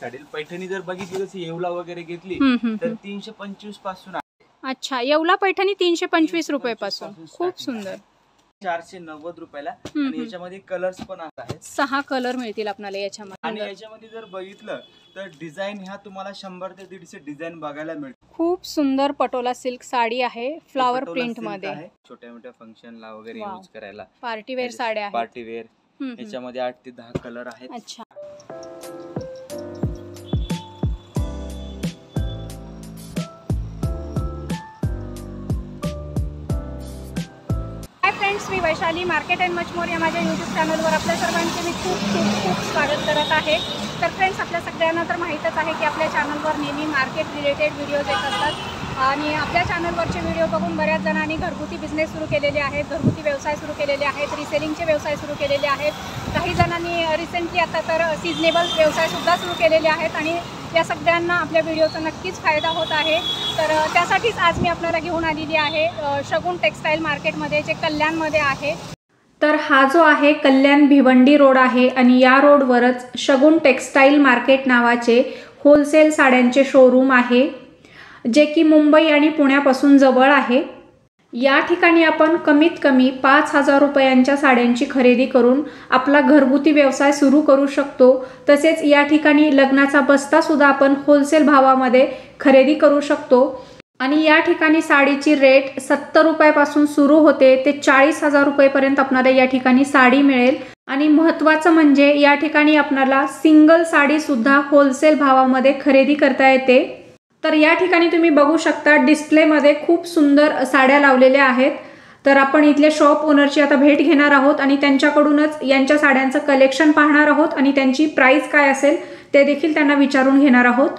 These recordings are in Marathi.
साडी पैठणी जर बघितली तशी येवला वगैरे घेतली तर 325 पासून आहे। अच्छा, येवला पैठणी 325 रुपये पासून, खूप सुंदर। 490 रुपयाला आणि याच्यामध्ये कलर्स पण आहेत, 6 कलर मिळतील आपल्याला याच्यामध्ये। आणि याच्यामध्ये जर बघितलं तर डिझाइन ह्या तुम्हाला 100 ते 150 डिझाइन बघायला मिळतील। खूप सुंदर पटोला सिल्क साडी आहे, फ्लावर प्रिंट मध्ये, छोट्या मोठ्या फंक्शनला वगैरे यूज करायला, पार्टी वेअर साड्या आहेत, पार्टी वेअर। याच्यामध्ये 8 ते 10 कलर आहेत। अच्छा, friends, me Vaishali market and much more या माझ्या यूट्यूब चॅनलवर आपल्या सर्वांचे मी खूप खूप खूप स्वागत करत आहे। तर फ्रेंड्स, आपल्या सगळ्यांना तर माहीतच आहे की आपल्या चॅनलवर नेहमी मार्केट रिलेटेड व्हिडिओज येत असतात आणि आपल्या चॅनलवरचे व्हिडिओ बघून बऱ्याच जणांनी घरगुती बिझनेस सुरू केलेले आहेत, घरगुती व्यवसाय सुरू केलेले आहेत, रिसेलिंगचे व्यवसाय सुरू केलेले आहेत, काही जणांनी रिसेंटली आता तर सीझनेबल व्यवसायसुद्धा सुरू केलेले आहेत आणि या सगळ्यांना आपल्या व्हिडिओचा नक्कीच फायदा होत आहे। तर त्यासाठीच आज मी आपल्याला घेऊन आलेली आहे शगुन टेक्सटाईल मार्केटमध्ये, जे कल्याणमध्ये आहे। तर हा जो आहे कल्याण भिवंडी रोड आहे आणि या रोडवरच शगुन टेक्सटाईल मार्केट नावाचे होलसेल साड्यांचे शोरूम आहे, जे की मुंबई आणि पुण्यापासून जवळ आहे। या ठिकाणी आपण कमीत कमी 5,000 रुपयांच्या साड्यांची खरेदी करून आपला घरगुती व्यवसाय सुरू करू शकतो। तसेच या ठिकाणी लग्नाचा बस्ता सुद्धा आपण होलसेल भावामध्ये खरेदी करू शकतो आणि या ठिकाणी साडीची रेट 70 रुपयापासून सुरू होते ते 40,000 रुपयेपर्यंत आपल्याला या ठिकाणी साडी मिळेल। आणि महत्त्वाचं म्हणजे या ठिकाणी आपल्याला सिंगल साडी सुद्धा होलसेल भावामध्ये खरेदी करता येते। तर या ठिकाणी तुम्ही बघू शकता डिस्प्लेमध्ये खूप सुंदर साड्या लावलेल्या आहेत। तर आपण इथल्या शॉप ओनरची आता भेट घेणार आहोत आणि त्यांच्याकडूनच यांच्या साड्यांचं कलेक्शन पाहणार आहोत आणि त्यांची प्राइस काय असेल ते देखील त्यांना विचारून घेणार आहोत।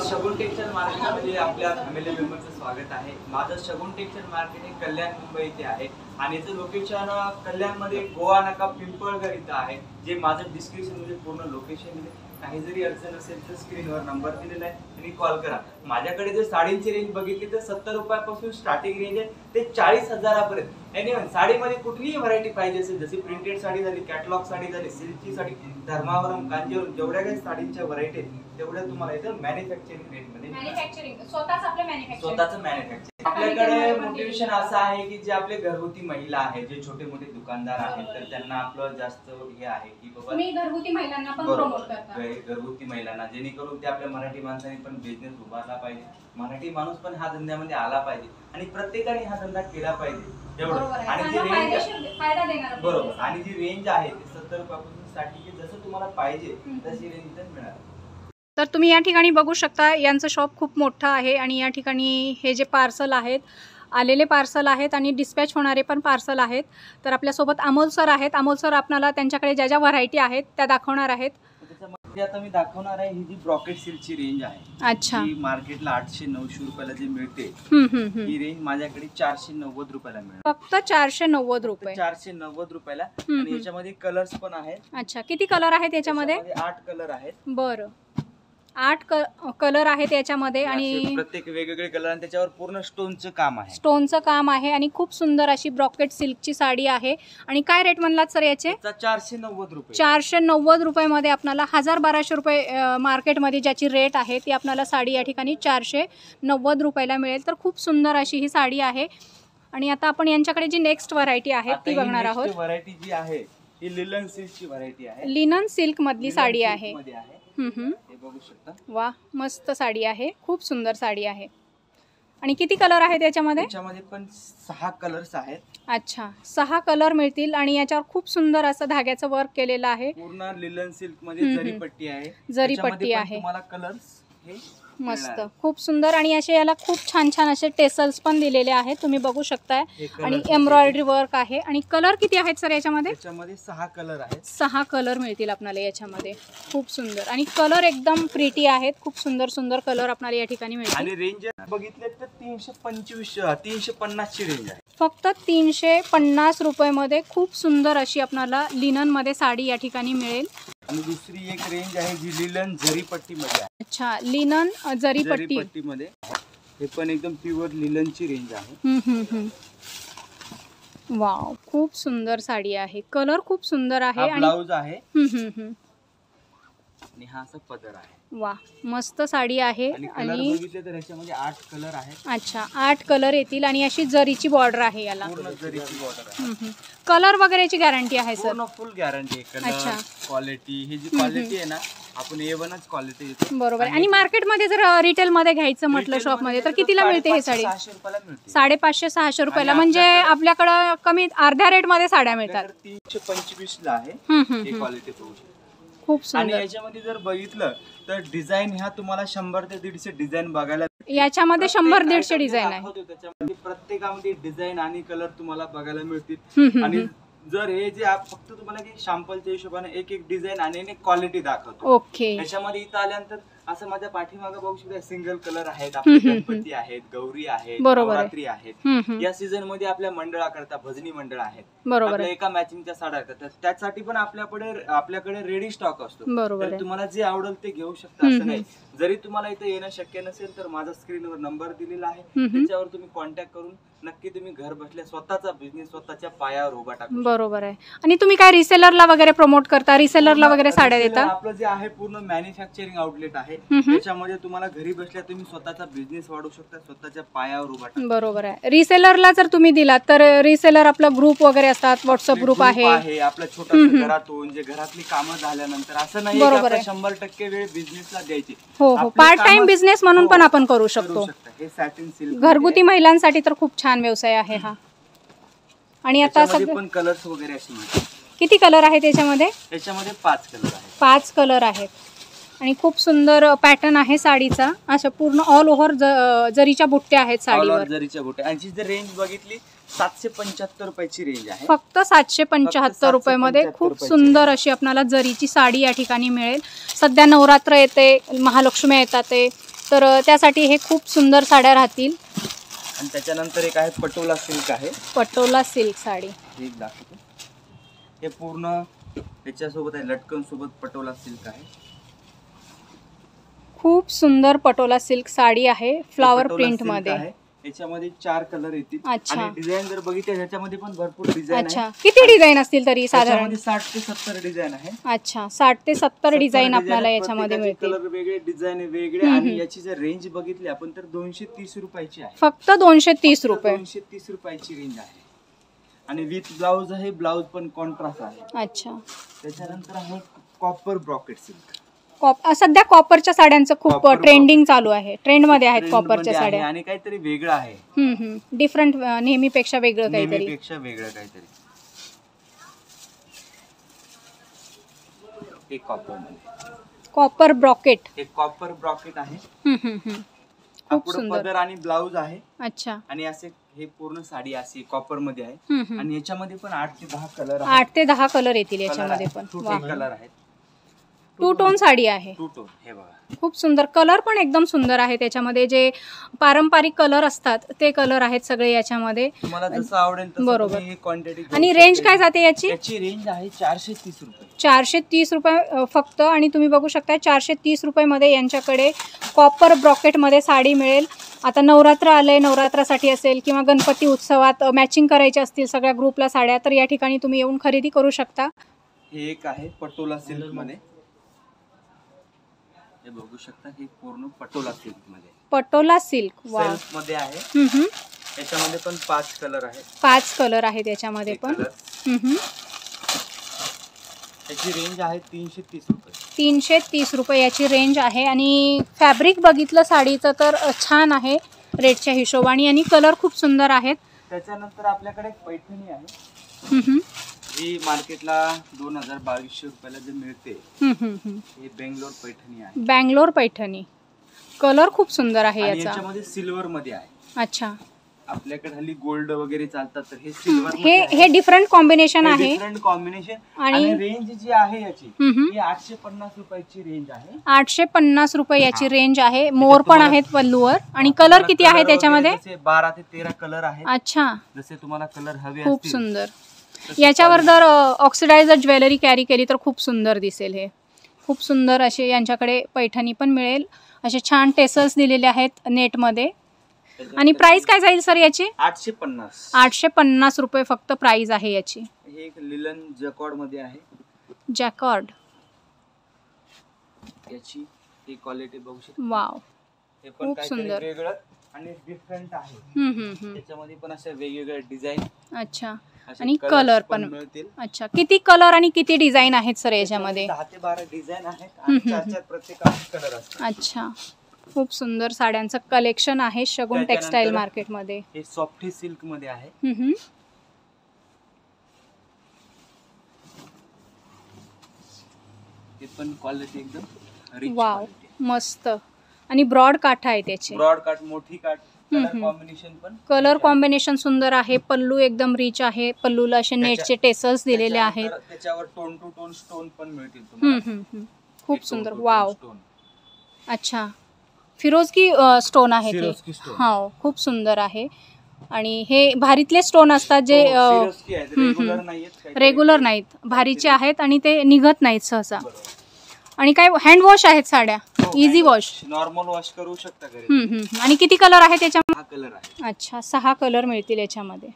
शगुन टेक्सटाईल मार्केटमध्ये आपल्या फॅमिली मेंबरचं स्वागत आहे। माझं शगुन टेक्सटाईल मार्केट हे कल्याण मुंबई इथे आहे आणि याचं लोकेशन कल्याणमध्ये गोवा नाका पिंपळगर इथं आहे, जे माझं डिस्क्रिप्शनमध्ये पूर्ण लोकेशन दिले। काही जरी अडचण असेल तर स्क्रीनवर नंबर दिलेला आहे, तुम्ही कॉल करा। माझ्याकडे जर साडींची रेंज बघितली तर 70 रुपयापासून स्टार्टिंग रेंज आहे ते 40,000 पर्यंत। एनिवन साडीमध्ये कुठलीही व्हरायटी पाहिजे असेल, जशी प्रिंटेड साडी झाली, कॅटलॉग साडी झाली, सिल्कची साडी, धर्मावरम, कांजीवरम, जेवढ्या काही साडींच्या व्हरायटी आहेत तेवढ्या तुम्हाला इथं मॅन्युफॅक्चरिंग रेटमध्ये, स्वतःचं मॅन्युफॅक्चरिंग। आपल्याकडे मोटिवेशन असं आहे की जे आपले घरगुती महिला आहेत, जे छोटे मोठे दुकानदार आहेत, तर त्यांना आपलं जास्त हे आहे की बाबा तुम्ही घरगुती महिलांना पण प्रमोट करता, घरगुती महिलांना, जेणेकरून ते आपल्या मराठी माणसाने पण बिझनेस उभारला पाहिजे, मराठी माणूस पण हा धंद्यामध्ये आला पाहिजे आणि प्रत्येकाने हा धंदा केला पाहिजे एवढं। आणि जी रेंज फायदा देणार, बरोबर, आणि जी रेंज आहे ती 70 रुपयापासून स्टार्टिंग, जसं तुम्हाला पाहिजे तशी रेंज इथं मिळणार। तर तुम्ही या ठिकाणी बघू शकता यांचं शॉप खूप मोठं आहे आणि या ठिकाणी हे जे पार्सल आहेत, आलेले पार्सल आहेत आणि डिस्पॅच होणारे पण पार्सल आहेत। तर आपल्यासोबत अमोल सर आहेत। अमोल सर आपल्याला त्यांच्याकडे ज्या ज्या व्हरायटी आहेत त्या दाखवणार आहेत। त्याच्यामध्ये आता मी दाखवणार आहे ही जी ब्रॉकेट सिल्कची रेंज आहे, अच्छा, ही मार्केटला 800-900 रुपयाला जी मिळते, ही रेंज माझ्याकडे 490 रुपयाला मिळते, फक्त 490 रुपये, 490 रुपयाला। आणि याच्यामध्ये कलर्स पण आहेत। अच्छा, किती कलर आहेत याच्यामध्ये? 8 कलर आहेत। बरं, 8 कलर आहेत याच्यामध्ये आणि प्रत्येक वेगवेगळे कलर आणि त्याच्यावर पूर्ण स्टोनचं काम आहे, स्टोनचं काम आहे आणि खूप सुंदर अशी ब्रॉकेट सिल्कची साडी आहे। आणि काय रेट म्हणलात सर याचे? 490 रुपये। 490 रुपयामध्ये आपल्याला 1000-1200 रुपये मार्केटमध्ये ज्याची रेट आहे ती आपल्याला साडी या ठिकाणी 490 रुपयाला मिळेल। तर खूप सुंदर अशी ही साडी आहे। आणि आता आपण यांच्याकडे जी नेक्स्ट व्हरायटी आहे ती बघणार आहोत। व्हरायटी जी आहे ही लिनन सिल्कची व्हरायटी आहे, लिनन सिल्क मधली साडी आहे। हे बघू शकता, वा, मस्त साडी आहे, खूप सुंदर साडी आहे। आणि किती कलर आहेत याच्यामध्ये? याच्यामध्ये पण 6 कलर्स आहेत। अच्छा, 6 कलर मिळतील आणि याच्यावर खूप सुंदर असं धाग्याचं वर्क केलेलं आहे। पूर्ण लिनन सिल्क मध्ये जरीपट्टी आहे, जरीपट्टी आहे, तुम्हाला कलर्स हे मस्त, खूप सुंदर। आणि असे याला खूप छान छान असे टेसल्स पण दिलेले आहेत, तुम्ही बघू शकताय। आणि एम्ब्रॉयडरी वर्क आहे। आणि कलर किती आहेत सर याच्यामध्ये? याच्यामध्ये 6 कलर आहेत, 6 कलर मिळतील आपल्याला याच्यामध्ये, खूप सुंदर। आणि कलर एकदम प्रिटी आहेत, खूप सुंदर सुंदर कलर आपल्याला या ठिकाणी मिळतील। आणि रेंज बघितले तर 350 ची रेंज आहे, फक्त 350 रुपयामध्ये खूप सुंदर अशी आपल्याला लिनन मध्ये साडी या ठिकाणी मिळेल। आणि दुसरी एक रेंज आहे जी लिनन जरीपट्टी मध्ये आहे। अच्छा, लिनन जरीपट्टी मध्ये, हे पण एकदम प्युअर लिननची रेंज आहे। वाव, खूप सुंदर साडी आहे, कलर खूप सुंदर आहे। आणि ब्लाउज आहे, आणि हा असा पदर आहे. वा, मस्त साडी आहे. आणि कलर आणि बघितले तर याच्यामध्ये 8 कलर आहेत. अच्छा, 8 कलर येतील आणि अशी जरीची बॉर्डर आहे याला. पूर्ण जरीची बॉर्डर आहे. कलर वगैरेची गॅरंटी आहे सर? पूर्ण फुल गॅरंटी आहे. अच्छा. कलर क्वालिटी, ही जी क्वालिटी आहे ना, आपण A1च क्वालिटी देतो. बरोबर आहे. आणि मार्केटमध्ये जर रिटेल मध्ये घ्यायचं म्हटलं शॉपमध्ये तर कितीला मिळते हे साडी? 500-600 रुपयाला मिळते. 550-600 रुपयाला. आणि म्हणजे आपल्याकडं कमी अर्ध्या रेट मध्ये साड्या मिळतात. आपल्याकडे 325 ला आहे ही क्वालिटी. खूप आणि सुंदर. याच्यामध्ये जर बघितलं तर डिझाईन ह्या तुम्हाला 100 ते 150 डिझाईन बघायला याच्यामध्ये 100-150 डिझाईन आहे. त्याच्यामध्ये प्रत्येकामध्ये डिझाईन आणि कलर तुम्हाला बघायला मिळतील. आणि जर हे जे फक्त तुम्हाला की सॅम्पलच्या हिशोबाने एक एक डिझाईन आणि एक क्वालिटी दाखवतो. ओके. याच्यामध्ये इथं आल्यानंतर असं माझ्या पाठीमागे बघू शकता सिंगल कलर आहेत, आपले गणपती आहेत, गौरी आहेत, नवरात्री आहेत. या सीझन मध्ये आपल्या मंडळाकरता भजनी मंडळ आहेत. बरोबर आपल्या एका मॅचिंगच्या साड्या करतात. त्यासाठी पण आपल्याकडे रेडी स्टॉक असतो. बरोबर आहे. तुम्हाला जे आवडेल ते घेऊ शकता असं नाही. जरी तुम्हाला इथे येणं शक्य नसेल तर माझा स्क्रीनवर नंबर दिलेला आहे, त्याच्यावर तुम्ही कॉन्टॅक्ट करून नक्की तुम्ही घर बसल्या स्वतःचा बिझनेस स्वतःच्या पायावर उभा टाकू. बरोबर आहे. आणि तुम्ही काय रिसेलरला वगैरे प्रमोट करता? रिसेलरला वगैरे साड्या देता? आपलं जे आहे पूर्ण मॅन्युफॅक्चरिंग आउटलेट आहे. त्याच्यामध्ये तुम्हाला घरी बसल्या तुम्ही स्वतःचा बिझनेस वाढवू शकता, स्वतःच्या पायावर उभा टाकू. बरोबर आहे. रिसेलरला जर तुम्ही दिलात तर रिसेलर आपला ग्रुप वगैरे असतात, व्हॉट्सअप ग्रुप आहे. आपला छोटा घरातून जे घरातली कामं झाल्यानंतर असं नाही 100% वेळ बिझनेसला द्यायची. हो हो, पार्ट टाइम बिझनेस म्हणून पण आपण करू शकतो. हे सॅटिन सिल्क घरगुती महिलांसाठी तर खूप छान व्यवसाय आहे हा. आणि आता पण कलर्स वगैरे असे मिळतात. किती कलर आहेत याच्यामध्ये? याच्यामध्ये 5 कलर आहेत. 5 कलर आहेत. आणि खूप सुंदर पॅटर्न आहे साडीचा. अशा पूर्ण ऑल ओव्हर जरीच्या बुट्ट्या आहेत साडीवर. जरीच्या बुट्ट्या. आणि जर रेंज बघितली 775 रुपयाची रेंज आहे. फक्त 775 रुपयामध्ये खूप सुंदर अशी आपल्याला जरीची साडी या ठिकाणी मिळेल. सध्या नवरात्र येते, महालक्ष्मी येतात तर त्यासाठी हे खूप सुंदर साड्या राहतील. आणि त्याच्यानंतर एक आहे पटोला सिल्क आहे. पटोला सिल्क साडी एक दाखवतो. हे पूर्ण त्याच्यासोबत आहे, लटकन सोबत पटोला सिल्क आहे. खूप सुंदर पटोला सिल्क साडी आहे, फ्लावर प्रिंट मध्ये. याच्यामध्ये 4 कलर येतील. अच्छा. आणि डिझाईन जर बघितलं ह्याच्यामध्ये पण भरपूर डिझाईन आहे. अच्छा, किती डिझाईन असतील तरी साधारण? 60 ते 70 डिझाईन आहे. अच्छा, 60 ते 70 डिझाईन आपल्याला याच्यामध्ये मिळतील. कलर वेगळे, डिझाईन वेगळे. आणि याची जर रेंज बघितली आपण तर 230 रुपयाची आहे. फक्त 230 रुपये. 230 रुपयाची रेंज आहे. आणि विथ ब्लाउज आहे, ब्लाउज पण कॉन्ट्रास्ट आहे. अच्छा. त्याच्यानंतर आहे कॉपर ब्रॉकेट सिल्क. सध्या कॉपरच्या साड्यांचं खूप ट्रेंडिंग चालू आहे, ट्रेंड मध्ये आहेत कॉपरच्या साड्या. आणि काहीतरी वेगळं आहे. डिफरंट, नेहमीपेक्षा वेगळं काहीतरी. एक कॉपर ब्रॉकेट. एक कॉपर ब्रॉकेट आहे. खूप सुंदर. पदर आणि ब्लाउज आहे. अच्छा. आणि असे हे पूर्ण साडी अशी कॉपर मध्ये आहे. आणि याच्यामध्ये पण 8 ते 10 कलर आहेत. 8 ते 10 कलर येतील याच्यामध्ये पण. कलर आहेत. 2 टोन साडी आहे. 2 टोन. हे बघा, खूप सुंदर. कलर पण एकदम सुंदर आहे. त्याच्यामध्ये जे पारंपरिक कलर असतात ते कलर आहेत सगळे याच्यामध्ये. तुम्हाला जसं आवडेल तसं बरोबर. तुम्ही क्वांटिटी. आणि रेंज काय जाते याची? याची रेंज आहे 430 रुपये. 430 रुपये फक्त. आणि तुम्ही बघू शकता 430 रुपयामध्ये यांच्याकडे कॉपर ब्रॉकेटमध्ये साडी मिळेल. आता नवरात्र आलंय, नवरात्रासाठी असेल किंवा गणपती उत्सवात मॅचिंग करायचे असतील सगळ्या ग्रुपला साड्या तर या ठिकाणी तुम्ही येऊन खरेदी करू शकता. हे एक आहे पटोला सिल्क मध्ये. हे बघू शकता, हे पूर्ण पटोला सिल्क मध्ये. पटोला सिल्क. वा. सेल्फ मध्ये आहे. याच्यामध्ये पण 5 कलर आहेत. 5 कलर आहेत याच्यामध्ये पण. याची रेंज आहे 330 रुपये. 330 रुपये याची रेंज आहे. आणि फॅब्रिक बघितलं साडीचं तर छान आहे रेटच्या हिशोबाने. आणि कलर खूप सुंदर आहेत. त्याच्यानंतर आपल्याकडे पैठणी आहे. ही मार्केटला 2200 रुपयाला जे मिळते. हे बेंगलोर पैठणी आहे. बेंगलोर पैठणी. कलर खूप सुंदर आहे याचा. याच्यामध्ये सिल्वर मध्ये आहे. अच्छा. आपल्याकडे हल्ली गोल्ड वगैरे चालतात तर हे सिल्वर. हे डिफरंट कॉम्बिनेशन आहे. Different combination. आणि रेंज जी आहे याची ही 850 रुपयाची रेंज आहे. 850 रुपये याची रेंज आहे. मोर पण आहेत पल्लूवर. आणि कलर किती आहे त्याच्यामध्ये? 12 ते 13 कलर आहे. अच्छा. जसे तुम्हाला कलर हवे खूप सुंदर. याच्यावर जर ऑक्सिडायझर ज्वेलरी कॅरी केली तर खूप सुंदर दिसेल. हे खूप सुंदर असे यांच्याकडे पैठणी पण मिळेल. असे छान टेसल्स दिलेले आहेत नेटमध्ये. आणि प्राइस काय जाईल सर याची? 850. 850 रुपये फक्त प्राइस आहे याची. हे एक लिलन जॅकॉर्ड मध्ये आहे. जॅकॉर्ड. याची ही क्वालिटी बघू शकता. वाव, हे पण खूप काहीतरी सुंदर. वेगळं आणि डिफरंट आहे. हम्म. त्याच्यामध्ये पण अशा वेगवेगळ्या डिझाईन अच्छा, आणि कलर पण मिळतील. अच्छा. किती कलर आणि किती डिझाईन आहेत सर याच्यामध्ये? 10 ते 12 डिझाईन आहेत आणि 4 प्रत्येकाचे कलर असतात. अच्छा, खूप सुंदर साड्यांचं कलेक्शन आहे शगुन टेक्सटाईल मार्केटमध्ये. हे सॉफ्टी सिल्क मध्ये आहे. हे पण क्वालिटी एकदम रिच वाव, क्वालिटी. मस्त. आणि ब्रॉड काठ आहे त्याचे. ब्रॉड काट, मोठी काट, कलर कॉम्बिनेशन पण कलर कॉम्बिनेशन सुंदर आहे. पल्लू एकदम रिच आहे. पल्लूला असे नेटचे टेसल्स दिलेले आहेत. त्याच्यावर टोन टू टोन स्टोन पण मिळतील तुम्हाला. खूप सुंदर. वाव, अच्छा. फिरोजकी स्टोन आहे ते. फिरोजकी stone. हो, खूप सुंदर आहे. आणि हे भारीतले स्टोन असतात जे रेग्युलर नाहीत. रेग्युलर नाहीत, भारीचे आहेत आणि ते निघत नाहीत सहसा. आणि काय हँड वॉश आहेत साड्या, इझी वॉश, नॉर्मल वॉश करू शकता घरी. आणि किती कलर आहे त्याच्यामध्ये? 6 कलर आहे. अच्छा, 6 कलर मिळतील याच्यामध्ये.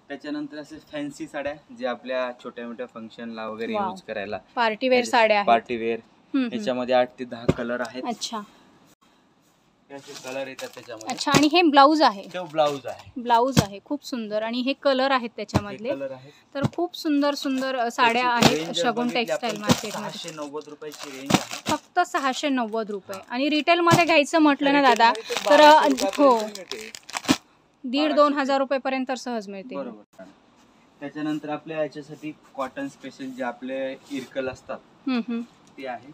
त्याच्यानंतर असे फॅन्सी साड्या जे आपल्या छोट्या मोठ्या फंक्शनला वगैरे वाव. यूज करायला, पार्टी वेअर साड्या आहेत. Party wear. याच्यामध्ये 8 ते 10 कलर आहेत. अच्छा याचे कलर येतात त्याच्यामध्ये. अच्छा. आणि हे ब्लाऊज आहे? तो ब्लाऊज आहे. ब्लाऊज आहे, खूप सुंदर. आणि हे कलर आहेत त्याच्यामधले. कलर आहेत. तर खूप सुंदर सुंदर साड्या आहेत शगुन टेक्सटाईल मार्केटमध्ये. 690 रुपयाची रेंज आहे. फक्त 690 रुपये. आणि रिटेल मध्ये घ्यायचं म्हटलं ना दादा तर हो, 1,500-2,000 हजार रुपये सहज मिळते. बरोबर. त्याच्यानंतर आपल्या याच्यासाठी कॉटन स्पेशल जे आपले इरकल असतात ते आहे.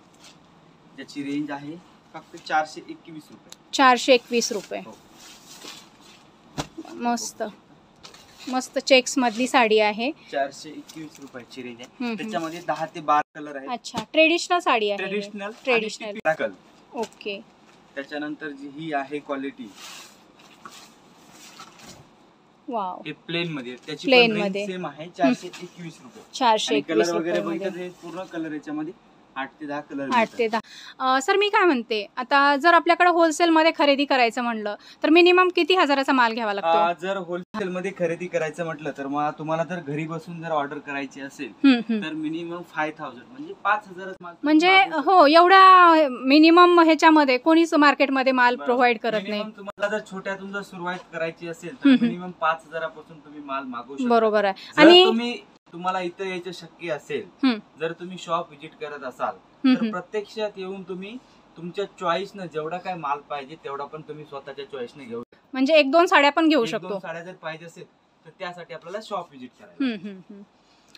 ज्याची रेंज आहे फक्त 421 रुपये. 421 रुपये. मस्त मस्त चेक्स मधली साडी आहे. 421 रुपयाची रेंज आहे. त्याच्यामध्ये 10 ते 12 कलर आहेत. अच्छा, ट्रेडिशनल साडी आहे. ट्रेडिशनल. ओके. त्याच्यानंतर जी ही आहे क्वालिटी, वाव, हे प्लेन मध्ये, त्याची प्लेन पण मध्ये सेम आहे 421 रुपये. 421 कलर वगैरे रुपये. बघितलं हे पूर्ण कलर याच्यामध्ये 8 ते 10 कलर. 8 ते 10. सर मी काय म्हणते, आता जर आपल्याकडे होलसेल मध्ये खरेदी करायचं म्हणलं तर मिनिमम किती हजाराचा माल घ्यावा लागतो? जर होलसेल मध्ये खरेदी करायचं म्हटलं तर मग तुम्हाला जर घरी बसून जर ऑर्डर करायची असेल तर मिनिमम 5,000 म्हणजे 5,000 माल. म्हणजे हो, एवढ्या मिनिमम ह्याच्यामध्ये कोणीच मार्केटमध्ये माल प्रोव्हाइड करत नाही. तुम्हाला जर छोट्यातून जर सुरुवात करायची असेल तर मिनिमम 5,000 पासून तुम्ही माल मागवू शकता. बरोबर आहे. आणि तुम्हाला इथं यायचं शक्य असेल, जर तुम्ही शॉप व्हिजिट करत असाल तर प्रत्यक्षात येऊन तुम्ही तुमच्या चॉईसनं जेवढा काय माल पाहिजे तेवढा पण तुम्ही स्वतःच्या चॉईसने घेऊ शकता. म्हणजे 1-2 साड्या पण घेऊ शकतो. 1-2 साड्या जर पाहिजे असेल तर त्यासाठी आपल्याला शॉप व्हिजिट करायला.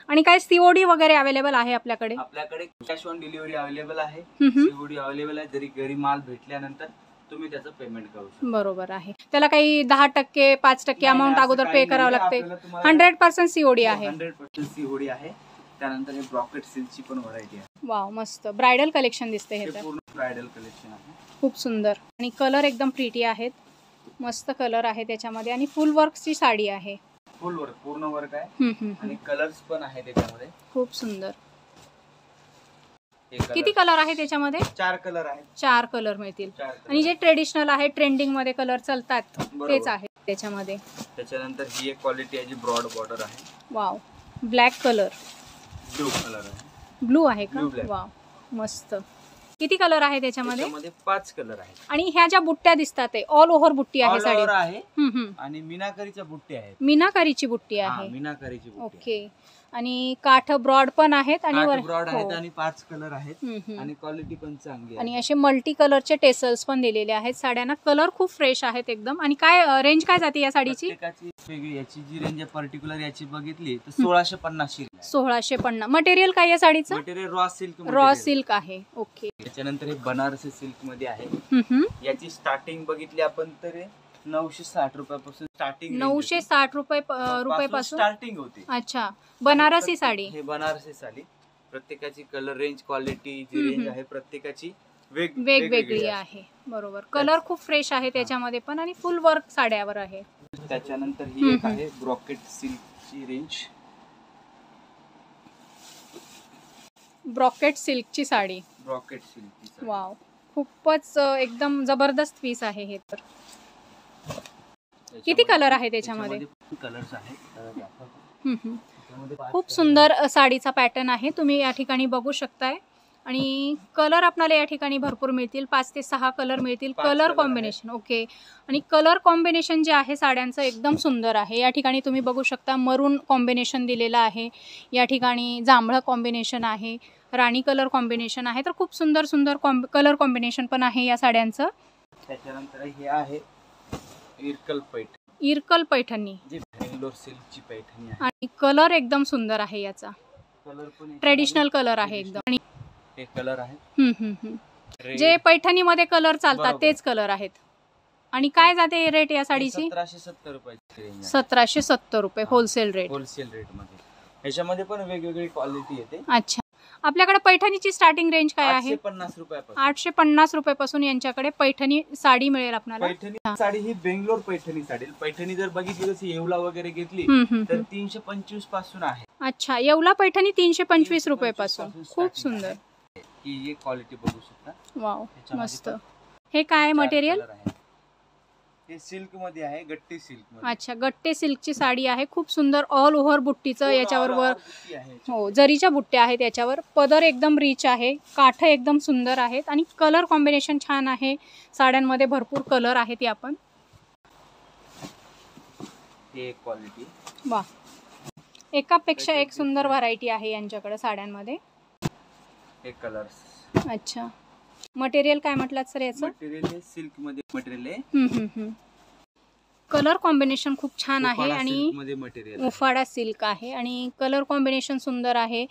आणि काय सीओडी वगैरे अवेलेबल आहे आपल्याकडे? आपल्याकडे कॅश ऑन डिलिव्हरी अवेलेबल आहे, सीओडी अवेलेबल आहे. जरी घरी माल भेटल्यानंतर तुम्ही त्याचं पेमेंट करू शकता. बरोबर आहे. त्याला काही 10%, 5% अमाऊंट अगोदर पे करावं लागते? 100% सीओडी आहे. 100% सीओडी आहे. त्यानंतर हे ब्रॉकेट सिल्कची पण व्हरायटी आहे. वाव, मस्त ब्रायडल कलेक्शन दिसते हे. तर पूर्ण ब्रायडल कलेक्शन आहे. खूप सुंदर. आणि कलर एकदम प्रिटी आहेत. मस्त कलर आहे त्याच्यामध्ये. आणि फुल वर्कची साडी आहे. फुल वर्क, पूर्ण वर्क आहे. आणि कलर्स पण आहे त्याच्यामध्ये. खूप सुंदर. किती कलर आहे त्याच्यामध्ये? 4 कलर आहेत. 4 कलर मिळतील. आणि जे ट्रेडिशनल आहे, ट्रेंडिंग मध्ये कलर चालतात तेच आहे त्याच्यामध्ये. त्याच्यानंतर ही एक क्वालिटी आहे जी ब्रॉड बॉर्डर आहे. Wow, black colour. Blue colour आहे. ब्लू आहे का? वाव, मस्त. किती कलर आहे त्याच्यामध्ये? 5 कलर आहेत. आणि ह्या ज्या बुट्ट्या दिसतात ते ऑल ओव्हर बुट्टी आहे साडी आहे. आणि मीनाकरीच्या बुट्टी आहेत. मीनाकारीची बुट्टी आहे. मीनाकरीची बुट्टी. ओके. आणि काठ ब्रॉड पण आहेत आणि ब्रॉड आहेत आणि 5 कलर आहेत. आणि क्वालिटी पण चांगली आहे. आणि असे मल्टी कलरचे टेसल्स पण दिलेले आहेत साड्यांना. कलर खूप फ्रेश आहेत एकदम. आणि काय रेंज काय जाते या साडीची? वेगळी याची जी रेंज आहे पर्टिक्युलर याची बघितली तर 1650. 1650. मटेरियल काय या साडीचं? Material raw silk. Raw silk आहे. ओके. त्याच्यानंतर हे बनारसी सिल्क मध्ये आहे. याची स्टार्टिंग बघितली आपण तर 960 रुपयापासून स्टार्टिंग. 960 रुपयापासून स्टार्टिंग होती. अच्छा, बनारसी साडी. हे बनारसी साडी. प्रत्येकाची कलर रेंज, क्वालिटी जी रेंज आहे प्रत्येकाची वेगवेगळी आहे. बरोबर. कलर खूप फ्रेश आहे त्याच्यामध्ये पण. आणि फुल वर्क साड्यावर आहे. त्याच्यानंतर ही एक आहे ब्रॉकेट सिल्कची रेंज. ब्रॉकेट सिल्कची साडी. Brocade silk. वाव, खूपच एकदम जबरदस्त पीस आहे हे. तर किती कलर आहे त्याच्यामध्ये? कलर्स आहेत. खूप सुंदर साडीचा पॅटर्न आहे. तुम्ही या ठिकाणी बघू शकताय. आणि कलर आपल्याला या ठिकाणी भरपूर मिळतील, 5 ते 6 कलर मिळतील. 5 कलर color कॉम्बिनेशन ओके. आणि कलर कॉम्बिनेशन जे आहे साड्यांचं एकदम सुंदर आहे. या ठिकाणी तुम्ही बघू शकता मरून कॉम्बिनेशन दिलेलं आहे, या ठिकाणी जांभळं कॉम्बिनेशन आहे, राणी कलर कॉम्बिनेशन आहे. तर खूप सुंदर सुंदर कलर कॉम्बिनेशन पण आहे या साड्यांचं. त्याच्यानंतर हे आहे इरकल पैठणी, इरकल पैठणी जी बेंगलोर सिल्कची पैठणी आहे. आणि कलर एकदम सुंदर आहे याचा, कलर पण ट्रेडिशनल कलर आहे एकदम. आणि हे कलर आहे हम्म. जे पैठणीमध्ये कलर चालतात बरोबर. तेच कलर आहेत. आणि काय जाते रेट या साडीची? 1770 रुपयाची रेंज आहे. 1770 रुपये होलसेल रेट. होलसेल रेट मध्ये. याच्यामध्ये पण वेगवेगळी क्वालिटी येते. अच्छा, आपल्याकडे पैठणीची स्टार्टिंग रेंज काय आहे? 850 रुपयापासून. 850 रुपयापासून यांच्याकडे पैठणी साडी मिळेल आपल्याला. पैठणी साडी ही बेंगलोर पैठणी साडी. पैठणी जर बघितली तशी येवला वगैरे घेतली तर 325 पासून आहे. अच्छा, येवला पैठणी 325 रुपयापासून. खूप सुंदर. ही क्वालिटी बघू शकता. वाव, त्याच्यामध्ये मस्त. पण हे काय मटेरियल? color आहे. हे सिल्क मध्ये आहे, गट्टी सिल्क मध्ये. अच्छा, गट्टे सिल्कची साडी आहे. खूप सुंदर ऑल ओव्हर बुट्टीचं याच्यावर वर. बुट्टी आहे. हो, जरीच्या बुट्ट्या आहेत याच्यावर. पदर एकदम रिच आहे, काठ एकदम सुंदर आहेत आणि कलर कॉम्बिनेशन छान आहे. साड्यांमध्ये भरपूर कलर आहेत या पण. हे क्वालिटी. वा, एकापेक्षा एक सुंदर व्हरायटी आहे यांच्याकडे साड्यांमध्ये. हे कलर्स. अच्छा, मटेरियल काय म्हटलात सर याचं? मटेरियल हे सिल्क मध्ये मटेरियल आहे. कलर कॉम्बिनेशन खूप छान आहे आणि मध्ये मटेरियल उफाडा सिल्क आहे आणि कलर कॉम्बिनेशन सुंदर आहे.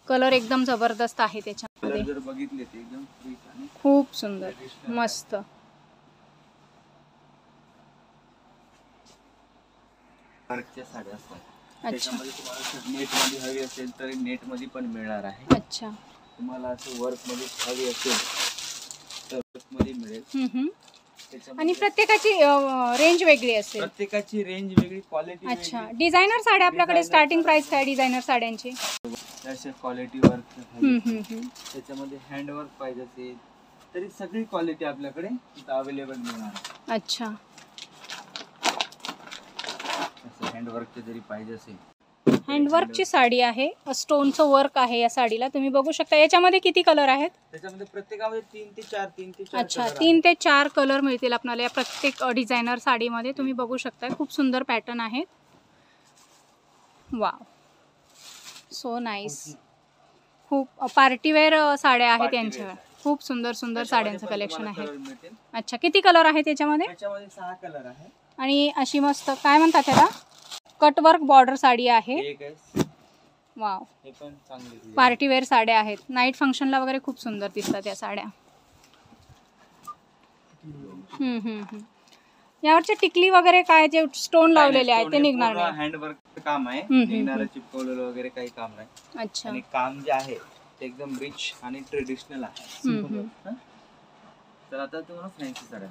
कलर एकदम जबरदस्त आहे त्याच्यामध्ये. जर बघितले ते एकदम rich आणि खूप सुंदर, traditional मस्त. वर्कच्या साड्या असतात. अच्छा, त्याच्यामध्ये तुम्हाला नेट मध्ये हवी असेल तर नेट मध्ये पण मिळणार आहे. अच्छा. तुम्हाला असं वर्क मध्ये हवी असेल तर वर्क मध्ये मिळेल. आणि प्रत्येकाची रेंज वेगळी असेल. प्रत्येकाची रेंज वेगळी, क्वालिटी. अच्छा, डिझायनर साड्या आपल्याकडे स्टार्टिंग प्राइस काय डिझायनर साड्यांची? अशा क्वालिटी वर्क. त्याच्यामध्ये हँड वर्क पाहिजे असेल तरी सगळी क्वालिटी आपल्याकडे इथं अवेलेबल मिळणार. अच्छा, हँडवर्क जरी पाहिजे असेल. हँडवर्कची साडी आहे, स्टोनचं वर्क आहे या साडीला. तुम्ही बघू शकता. याच्यामध्ये किती कलर आहेत? त्याच्यामध्ये प्रत्येकामध्ये 3 ते 4. अच्छा, 3 ते 4 कलर मिळतील आपल्याला या प्रत्येक डिझायनर साडीमध्ये. तुम्ही बघू शकता, खूप सुंदर पॅटर्न आहेत. Wow, so nice. खूप पार्टीवेअर साड्या आहेत यांच्यावर. खूप सुंदर सुंदर साड्यांचं कलेक्शन आहे. अच्छा, किती कलर आहेत त्याच्यामध्ये? त्याच्यामध्ये 6 कलर आहे. आणि अशी मस्त काय म्हणतात त्याला, कटवर्क बॉर्डर साडी आहे. वाव, हे पण चांगली पार्टीवेअर साड्या आहेत. नाईट फंक्शनला वगैरे खूप सुंदर दिसतात या साड्या. यावरचे टिकली वगैरे काय जे स्टोन लावलेले आहेत ते निघणार नाही. हँडवर्क काम आहे, निघणारं चिपकवलेलं वगैरे काही काम नाही. अच्छा, आणि काम जे आहे ते एकदम रिच आणि ट्रेडिशनल आहे. तर आता तुम्हाला फॅन्सी साड्या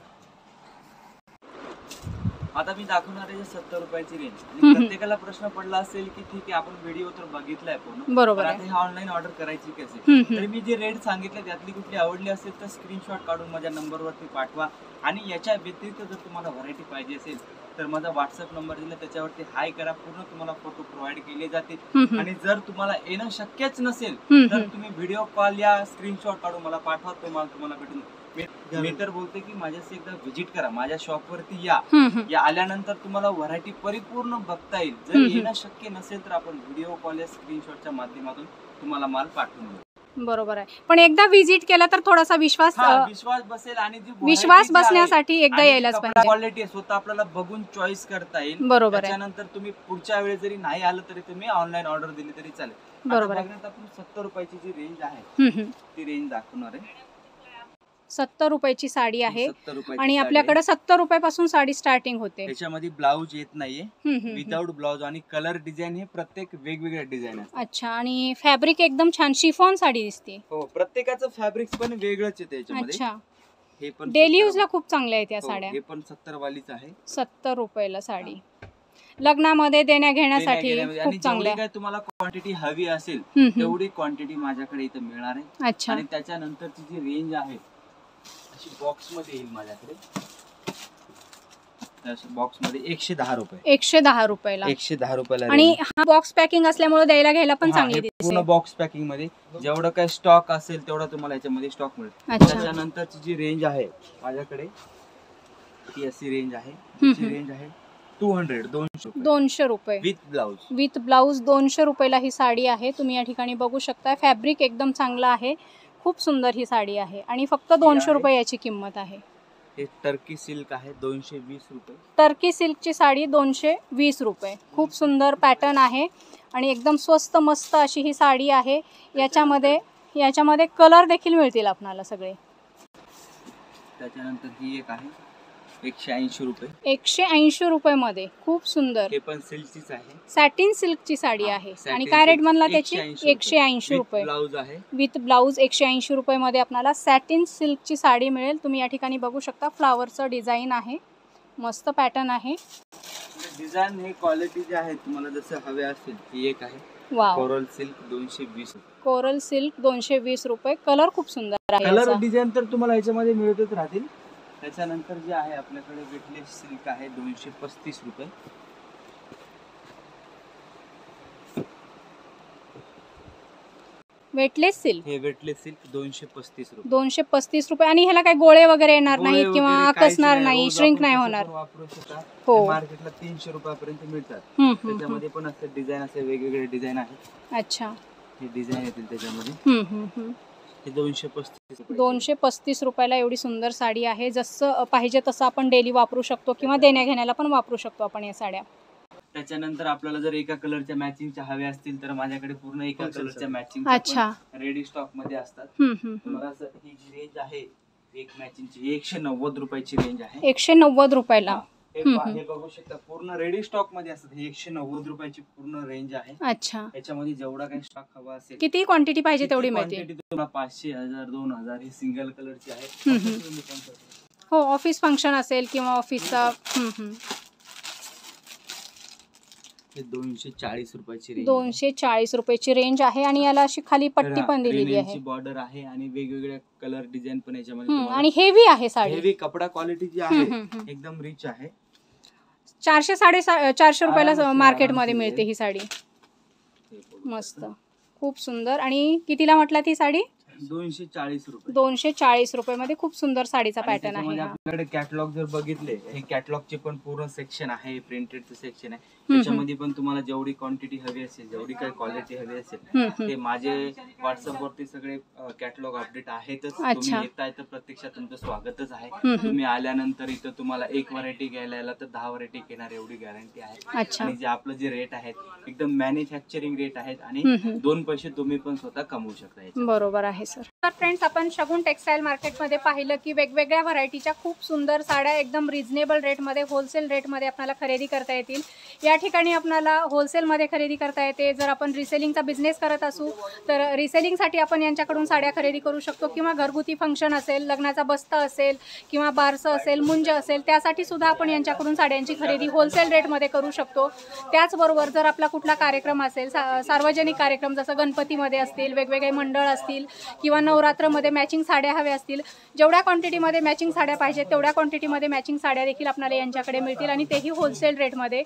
आता मी दाखवणार आहे 70 रुपयाची रेंज. आणि प्रत्येकाला प्रश्न पडला असेल की ठीक आहे आपण व्हिडिओ तर बघितलाय पूर्ण, बरोबर आता आहे. हे ऑनलाईन ऑर्डर करायची कसे? तर मी जे रेट सांगितले त्यातली कुठली आवडली असेल तर स्क्रीनशॉट काढून माझ्या नंबरवरती पाठवा. आणि याच्या व्यतिरिक्त जर तुम्हाला व्हरायटी पाहिजे असेल तर माझा व्हॉट्सअप नंबर दिला त्याच्यावरती हाय करा. पूर्ण तुम्हाला फोटो प्रोव्हाइड केले जातील. आणि जर तुम्हाला येणं शक्यच नसेल तर तुम्ही व्हिडिओ कॉल या स्क्रीनशॉट काढून मला पाठवा. तुम्हाला भेटून मी तर बोलते की माझ्याशी एकदा व्हिजिट करा, माझ्या शॉपवरती या आल्यानंतर तुम्हाला व्हरायटी परिपूर्ण बघता येईल. जर येणं शक्य नसेल तर आपण व्हिडिओ कॉल या स्क्रीनशॉटच्या माध्यमातून तुम्हाला माल पाठवून देऊ. बरोबर आहे. पण एकदा व्हिजिट केला तर थोडासा विश्वास बसेल. आणि जी विश्वास बसण्यासाठी एकदा यायलाच पाहिजे. क्वालिटी स्वतः आपल्याला बघून चॉईस करता येईल. बरोबर आहे. त्याच्यानंतर तुम्ही पुढच्या वेळेस जरी नाही आलं तरी तुम्ही ऑनलाईन ऑर्डर दिली तरी चालेल. बरोबर आहे. आपण 70 रुपयाची जी रेंज आहे ती रेंज दाखवणार आहे. 70 रुपयाची साडी आहे 70 रुपयाची आणि साडी आपल्याकडे 70 रुपयापासून साडी स्टार्टिंग होते. त्याच्यामध्ये ब्लाऊज येत नाहीये, विदाउट ब्लाऊज. आणि कलर डिझाईन हे प्रत्येक वेगवेगळ्या डिझाईन आहे. अच्छा, आणि फॅब्रिक एकदम छान शिफॉन साडी दिसते. हो, प्रत्येकाचं फॅब्रिक पण वेगळंच आहे त्याच्यामध्ये. अच्छा, हे पण डेली यूज ला खूप चांगल्या आहेत या साड्या. हे पण 70 वालीच आहे. 70 रुपयाला साडी लग्नामध्ये देण्या घेण्यासाठी खूप चांगल्या. काय तुम्हाला क्वांटिटी हवी असेल तेवढी क्वांटिटी माझ्याकडे इथं मिळणार आहे. अच्छा, आणि त्याच्यानंतरची जी रेंज आहे अशी बॉक्स मध्ये येईल माझ्याकडे. बॉक्स मध्ये 110 रुपये. 110 रुपयाला. 110 रुपयाला. आणि हा बॉक्स पॅकिंग असल्यामुळे द्यायला घ्यायला पण चांगली दिसते. पूर्ण बॉक्स पॅकिंग मध्ये जेवढं काही स्टॉक असेल तेवढा तुम्हाला याच्यामध्ये स्टॉक मिळेल. त्याच्यानंतरची जी रेंज आहे माझ्याकडे ती अशी रेंज आहे. रेंज आहे 200 रुपये विथ ब्लाउज. 200 रुपयाला ही साडी आहे. तुम्ही या ठिकाणी बघू शकता. फॅब्रिक एकदम चांगला आहे. खूप सुंदर ही साडी आहे आणि फक्त 200 रुपये याची किंमत आहे. हे टर्की सिल्क आहे 220 रुपये. टर्की सिल्कची साडी 220 रुपये. खूप सुंदर पॅटर्न आहे आणि एकदम स्वस्त मस्त अशी ही साडी आहे. याच्यामध्ये कलर देखील मिळतील आपल्याला सगळे. त्याच्यानंतर ही एक आहे 180 रुपये. 180 रुपये मध्ये खूप सुंदर. हे पण सिल्कचीच आहे. सॅटिन सिल्कची साडी आहे. आणि काय रेट म्हणला त्याची? 180 रुपये. ब्लाउज आहे विथ ब्लाउज. 180 रुपये मध्ये आपल्याला सॅटिन सिल्कची साडी मिळेल. तुम्ही या ठिकाणी बघू शकता फ्लावरचं डिझाईन आहे. मस्त पॅटर्न आहे. डिझाईन हे क्वालिटी जे आहे तुम्हाला जसं हवे असेल ही एक आहे. वाव. कोरल सिल्क 220 रुपये. कोरल सिल्क 220 रुपये. कलर खूप सुंदर आहे. कलर डिझाईन तर तुम्हाला याच्यामध्ये मिळतच राहतील. त्याच्यानंतर जे आहे आपल्याकडे वेटलेस सिल्क आहे 235 रुपये. Weightless silk. हे वेटलेस सिल्क 235 रुपये. 235 रुपये. आणि ह्याला काही गोळे वगैरे येणार नाहीत किंवा आकसणार नाही, श्रिंक नाही होणार. वापरू शकता. हो. मार्केटला 300 रुपयापर्यंत मिळतात. त्याच्यामध्ये पण असे डिझाईन असे वेगवेगळे डिझाईन आहेत. अच्छा. हे डिझाईन येतील त्याच्यामध्ये. हे 235 रुपयाला एवढी सुंदर साडी आहे. जसं पाहिजे तसं आपण डेली वापरू शकतो किंवा देण्या घेण्याला पण वापरू शकतो आपण या साड्या. त्याच्यानंतर आपल्याला जर एका कलरच्या मॅचिंगच्या हव्या असतील तर माझ्याकडे पूर्ण एका कलरच्या मॅचिंग रेडी स्टॉक मध्ये असतात. तुम्हाला ही जी रेंज आहे एक मॅचिंगची 190 रुपयाची रेंज आहे. 190 रुपयाला. हे बघू शकता पूर्ण रेडी स्टॉक मध्ये असतात. हे 190 रुपयाची पूर्ण रेंज आहे. अच्छा. याच्यामध्ये जेवढा काही स्टॉक हवा असेल, किती क्वांटिटी पाहिजे तेवढी मिळते. तुम्हाला 500, 1000, 2000 ही सिंगल कलरची आहे. हो, ऑफिस फंक्शन असेल किंवा ऑफिसचा. हे 240 रुपयाची रेंज. 240 रुपयाची रेंज आहे आणि याला अशी खाली पट्टी पण दिलेली आहे. बॉर्डर आहे आणि वेगवेगळ्या कलर डिझाईन पण याच्यामध्ये. आणि हेवी आहे साडी. हेवी कपडा क्वालिटी जी आहे एकदम रिच आहे. 400-450 रुपयाला मार्केटमध्ये मिळते ही साडी. मस्त. खूप सुंदर. आणि कितीला म्हटला ती साडी? 240 रुपये. 240 रुपये मध्ये खूप सुंदर साडीचा पॅटर्न आहे. आपल्याकडे कॅटलॉग जर बघितले, हे कॅटलॉगचे पण पूर्ण सेक्शन आहे. प्रिंटेडचं सेक्शन आहे. त्याच्यामध्ये पण तुम्हाला जेवढी क्वांटिटी हवी असेल, जेवढी काही क्वालिटी हवी असेल ते माझे व्हॉट्सअप वरती सगळे कॅटलॉग अपडेट आहेतच. तुम्ही येताय तर प्रत्यक्षात तुमचं स्वागतच आहे. तुम्ही आल्यानंतर इथं तुम्हाला एक व्हरायटी घ्यायला याला तर 10 व्हरायटी घेणार एवढी गॅरंटी आहे. आणि जे आपलं जे रेट आहेत एकदम मॅन्युफॅक्चरिंग रेट आहेत आणि 2 पैसे तुम्ही पण स्वतः कमवू शकता. बरोबर आहे सर. तर फ्रेंड्स, आपण शगुन टेक्सटाईल मार्केटमध्ये पाहिलं की वेगवेगळ्या व्हरायटीच्या खूप सुंदर साड्या एकदम रिझनेबल रेटमध्ये, होलसेल रेटमध्ये आपल्याला खरेदी करता येतील. या ठिकाणी आपल्याला होलसेलमध्ये खरेदी करता येते. जर आपण रिसेलिंगचा बिझनेस करत असू तर रिसेलिंगसाठी आपण यांच्याकडून साड्या खरेदी करू शकतो किंवा घरगुती फंक्शन असेल, लग्नाचा बस्ता असेल किंवा बारसं असेल, मुंज असेल, त्यासाठी सुद्धा आपण यांच्याकडून साड्यांची खरेदी होलसेल रेटमध्ये करू शकतो. त्याचबरोबर जर आपला कुठला कार्यक्रम असेल, सार्वजनिक कार्यक्रम जसं गणपतीमध्ये असतील, वेगवेगळे मंडळ असतील किंवा नवरात्रमध्ये मॅचिंग साड्या हव्या असतील, जेवढ्या क्वांटिटीमध्ये मॅचिंग साड्या पाहिजेत तेवढ्या क्वांटिटीमध्ये मॅचिंग साड्या देखील आपल्याला यांच्याकडे मिळतील आणि तेही होलसेल रेटमध्ये.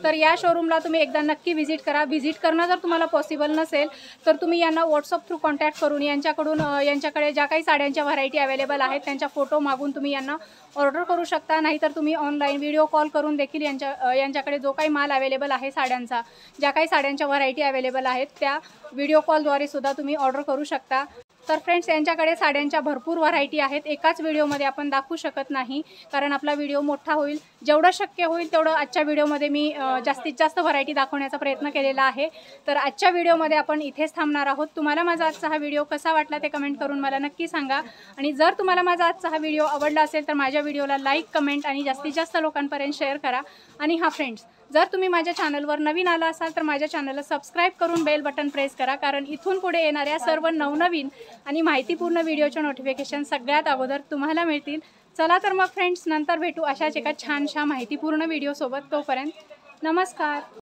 तर या शोरूमला तुम्ही एकदा नक्की व्हिजिट करा. व्हिजिट करणं जर तुम्हाला पॉसिबल नसेल तर तुम्ही यांना व्हॉट्सअप थ्रू कॉन्टॅक्ट करून यांच्याकडे ज्या काही साड्यांच्या व्हरायटी अवेलेबल आहेत त्यांच्या फोटो मागून तुम्ही यांना ऑर्डर करू शकता. नाहीतर तुम्ही ऑनलाईन व्हिडिओ कॉल करून देखील यांच्याकडे जो काही माल अवेलेबल आहे साड्यांचा, ज्या काही साड्यांच्या व्हरायटी अवेलेबल आहेत त्या व्हिडिओ कॉलद्वारे सुद्धा तुम्ही ऑर्डर करू शकता. तर फ्रेंड्स, यांच्याकडे साड्यांच्या भरपूर व्हरायटी आहेत. एकाच व्हिडिओमध्ये आपण दाखवू शकत नाही कारण आपला व्हिडिओ मोठा होईल. जेवढं शक्य होईल तेवढं आजच्या व्हिडिओमध्ये मी जास्तीत जास्त व्हरायटी दाखवण्याचा प्रयत्न केलेला आहे. तर आजच्या व्हिडिओमध्ये आपण इथेच थांबणार आहोत. तुम्हाला माझा आजचा हा व्हिडिओ कसा वाटला ते कमेंट करून मला नक्की सांगा. आणि जर तुम्हाला माझा आजचा हा व्हिडिओ आवडला असेल तर माझ्या व्हिडिओला लाईक, कमेंट आणि जास्तीत जास्त लोकांपर्यंत शेअर करा. आणि हा फ्रेंड्स, जर तुम्ही माझ्या चॅनलवर नवीन आला असाल तर माझ्या चॅनलला सबस्क्राईब करून बेल बटन प्रेस करा कारण इथून पुढे येणाऱ्या सर्व नवनवीन आणि माहितीपूर्ण व्हिडिओचे नोटिफिकेशन सगळ्यात अगोदर तुम्हाला मिळतील. चला तर मग फ्रेंड्स, नंतर भेटू अशाच एका छानशा माहितीपूर्ण व्हिडिओसोबत. तोपर्यंत नमस्कार.